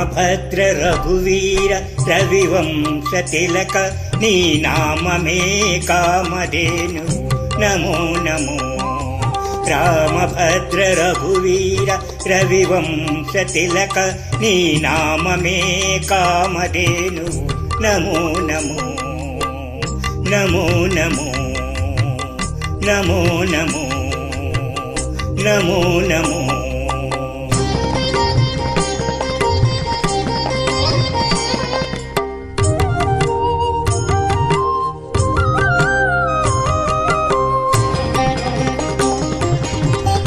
రామభద్ర రఘువీర రవివంశ తిలక నీ నామమే కామధేను నమో నమో. రామభద్ర రఘువీర రవివంశ తిలక నీ నామమే కామధేను నమో నమో నమో నమో నమో నమో నమో నమో.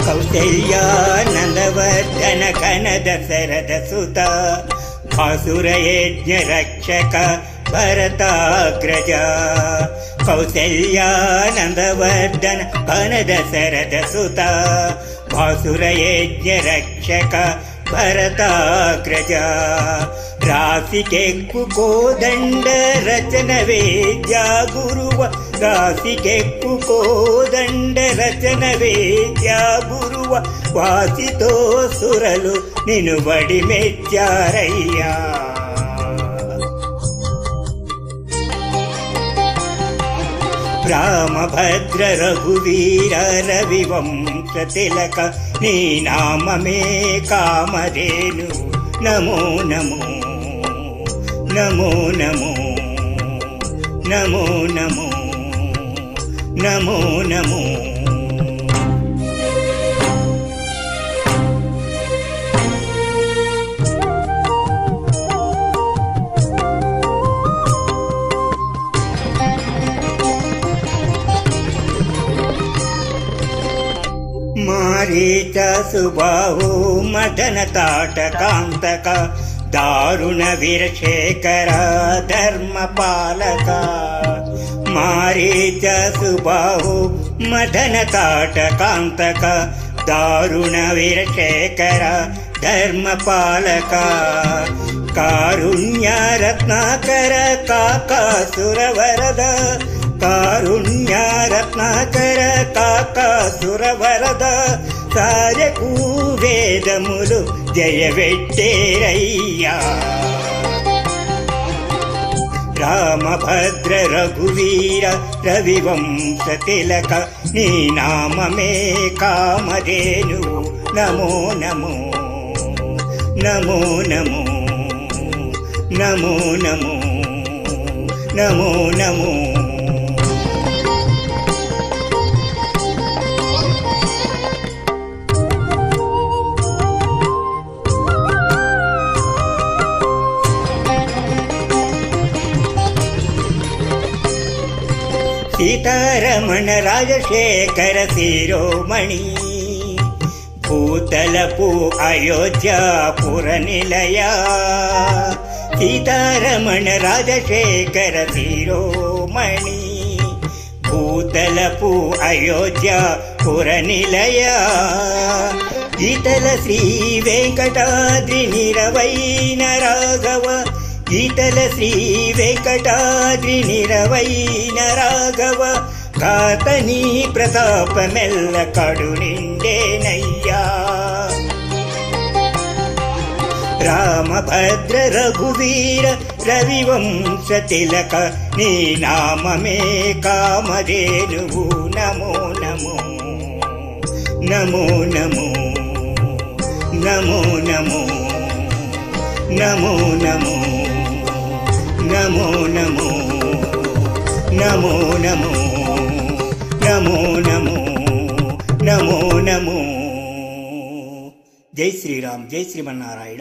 కౌసల్యానందవర్ధన ఘన దశరథ సుత భాసురయజ్ఞ రక్షక భరతాగ్రజ. కౌసల్యానందవర్ధన ఘన దశరథ సుత భాసురయజ్ఞ రక్షక భరతాగ్రజ. రాశికెక్కు కోదండ రచన వేద్య గురువ రాశికెక్కు కోదండ రచన వేద్య గురువ. వాసితో సురలు నిను బడి మెచ్చారయ్యా. రామభద్ర రఘువీర రవివంశ తిలక నీ నామమే కామధేను నమో నమో నమో నమో నమో నమో నమో నమో. మారీచ సుబాహు మదన తాటకాంతక దారుణ వీరశేఖర ధర్మపాలక. మారీచ సుబాహు మదన తాటకాంతక దారుణ వీరశేఖర ధర్మపాలక. కారుణ్య రత్నాకర కాకాసురవరద కారుణ్య రత్నాకర కాకాసురవరద. సారకు వేదములు జయవెట్టేరయ్యా. రామభద్ర రఘువీర రవివంశ తిలక నీ నామమే కామధేను నమో నమో నమో నమో నమో నమో నమో నమో. సీతారమణ రాజశేఖర శిరోమణి భూతలపు అయోధ్యాపుర నిలయ. సీతారమణ రాజశేఖర శిరోమణి భూతలపు అయోధ్యాపుర నిలయ. ఈతల శ్రీ వెంకటాద్రి నిరవైన రాఘవ ఈతల శ్రీ వెంకటాద్రి నిరవైన రాఘవ. కాతనీ ప్రతాపమెల్ల కడు నిండేనయ్యా. రామభద్ర రఘువీర రవివంశ తిలక నీ నామమే కామధేనువు నమో నమో నమో నమో నమో నమో నమో నమో నమో నమో నమో నమో నమో నమో నమో నమో. జై శ్రీరామ్, జై శ్రీమన్నారాయణ.